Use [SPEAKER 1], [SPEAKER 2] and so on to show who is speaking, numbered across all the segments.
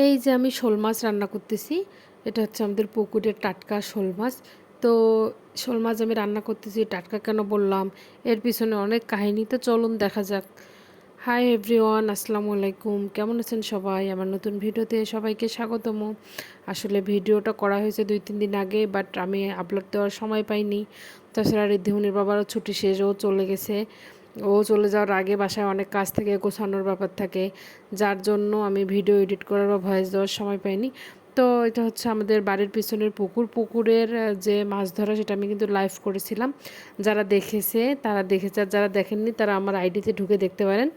[SPEAKER 1] এই যে আমি শোল মাছ রান্না করতেছি, এটা হচ্ছে আমাদের পুকুরের টাটকা শোল মাছ। তো শোল মাছ আমি রান্না করতেছি, টাটকা কেন বললাম, এর পিছনে অনেক কাহিনী। তো চলুন দেখা যাক। হাই এভরিওয়ান, আসসালামু আলাইকুম। কেমন আছেন সবাই? আমার নতুন ভিডিওতে সবাইকে স্বাগতম। আসলে ভিডিওটা করা হয়েছে 2-3 দিন আগে, বাট আমি আপলোড দেওয়ার সময় পাইনি। তাছাড়া ঋদ্ধিমণির বাবারও ছুটি শেষ, ও চলে গেছে। ও চলে যাওয়ার আগে বাসায় অনেক কাজ থেকে গোছানোর ব্যাপার থাকে, যার জন্য আমি ভিডিও এডিট করার বা ভয়েস দেওয়ার সময় পাইনি। তো এটা হচ্ছে আমাদের বাড়ির পিছনের পুকুরের যে মাছ ধরা, সেটা আমি কিন্তু লাইভ করেছিলাম। যারা দেখেছে তারা দেখেছে, আর যারা দেখেননি তারা আমার আইডিতে ঢুকে দেখতে পারেন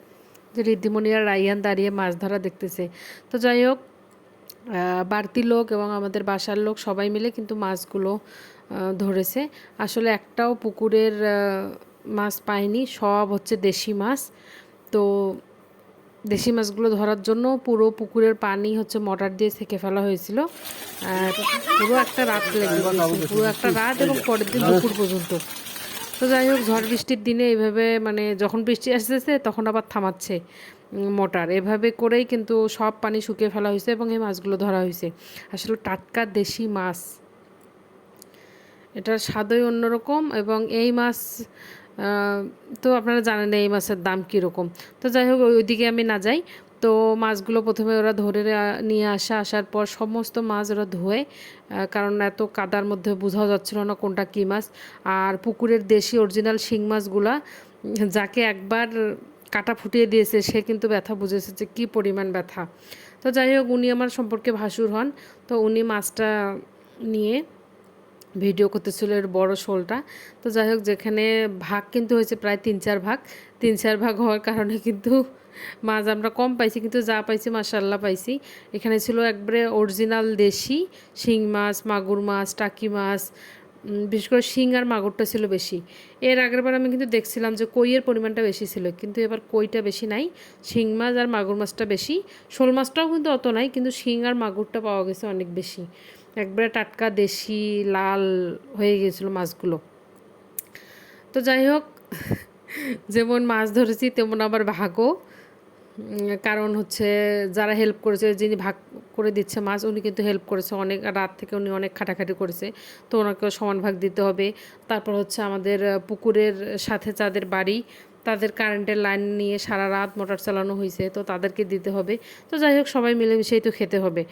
[SPEAKER 1] যে ঋদ্ধিমণি আর রাইয়ান দাঁড়িয়ে মাছ ধরা দেখতেছে। তো যাই হোক, বাড়তি লোক এবং আমাদের বাসার লোক সবাই মিলে কিন্তু মাছগুলো ধরেছে। আসলে একটাও পুকুরের মাছ পাইনি, সব হচ্ছে দেশি মাছ। তো দেশি মাছগুলো ধরার জন্য পুরো পুকুরের পানি হচ্ছে মোটর দিয়ে ছেঁকে ফেলা হয়েছিল। আর পুরো একটা রাত লেগে গেছে, পুরো একটা রাত এবং পরের দিন দুপুর পর্যন্ত। তো যাই হোক, ঝড় বৃষ্টির দিনে এইভাবে মানে যখন বৃষ্টি আসতেছে তখন আবার থামাচ্ছে মোটর, এভাবে করেই কিন্তু সব পানি শুকিয়ে ফেলা হয়েছে এবং এই মাছগুলো ধরা হয়েছে। আসলে টাটকা দেশি মাছ, এটার স্বাদই অন্যরকম। এবং এই মাছ তো আপনারা জানেন এই মাছের দাম কীরকম। তো যাই হোক, ওইদিকে আমি না যাই। তো মাছগুলো প্রথমে ওরা ধরে নিয়ে আসার পর সমস্ত মাছ ওরা ধোয়ে, কারণ এত কাদার মধ্যে বোঝাও যাচ্ছিল না কোনটা কী মাছ। আর পুকুরের দেশি অরিজিনাল শিং মাছগুলা, যাকে একবার কাটা ফুটিয়ে দিয়েছে সে কিন্তু ব্যথা বুঝেছে যে কী পরিমাণ ব্যথা। তো যাই হোক, উনি আমার সম্পর্কে ভাসুর হন। তো উনি মাছটা নিয়ে ভিডিও করতেছিল, এর বড় শোলটা। তো যাই হোক, যেখানে ভাগ কিন্তু হয়েছে প্রায় 3-4 ভাগ। 3-4 ভাগ হওয়ার কারণে কিন্তু মাছ আমরা কম পাইছি, কিন্তু যা পাইছি মাশাআল্লাহ পাইছি। এখানে ছিল একবারে অরিজিনাল দেশি শিং মাছ, মাগুর মাছ, টাকি মাছ। বিশেষ করে শিং আর মাগুরটা ছিল বেশি। এর আগেরবার আমি কিন্তু দেখছিলাম যে কইয়ের পরিমাণটা বেশি ছিল, কিন্তু এবার কইটা বেশি নাই, শিং মাছ আর মাগুর মাছটা বেশি। শোল মাছটাও কিন্তু অত নাই, কিন্তু শিং আর মাগুরটা পাওয়া গেছে অনেক বেশি। একবারে টাটকা দেশি লাল হয়ে গিয়েছিল মাছগুলো। তো যাই হোক, যেমন মাছ ধরেছি তেমন আবার ভাগও। কারণ হচ্ছে যারা হেল্প করেছে, যিনি ভাগ করে দিচ্ছে মাছ, উনি কিন্তু হেল্প করেছে অনেক রাত থেকে, উনি অনেক খাটাখাটি করেছে। তো ওনাকেও সমান ভাগ দিতে হবে। তারপর হচ্ছে আমাদের পুকুরের সাথে যাদের বাড়ি, তাদের কারেন্টের লাইন নিয়ে সারা রাত মোটর চালানো হয়েছে, তো তাদেরকে দিতে হবে। তো যাই হোক, সবাই মিলেমিশেই তো খেতে হবে।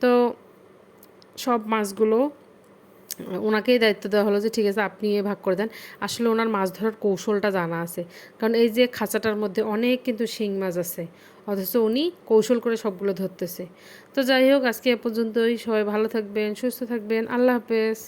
[SPEAKER 1] তো সব মাছগুলো ওনাকেই দায়িত্ব দেওয়া হলো যে ঠিক আছে আপনি ভাগ করে দেন। আসলে ওনার মাছ ধরার কৌশলটা জানা আছে, কারণ এই যে খাঁচাটার মধ্যে অনেক কিন্তু শিং মাছ আছে, অথচ উনি কৌশল করে সবগুলো ধরতেছে। তো যাই হোক, আজকে এ পর্যন্তই। সবাই ভালো থাকবেন, সুস্থ থাকবেন। আল্লাহ হাফেজ।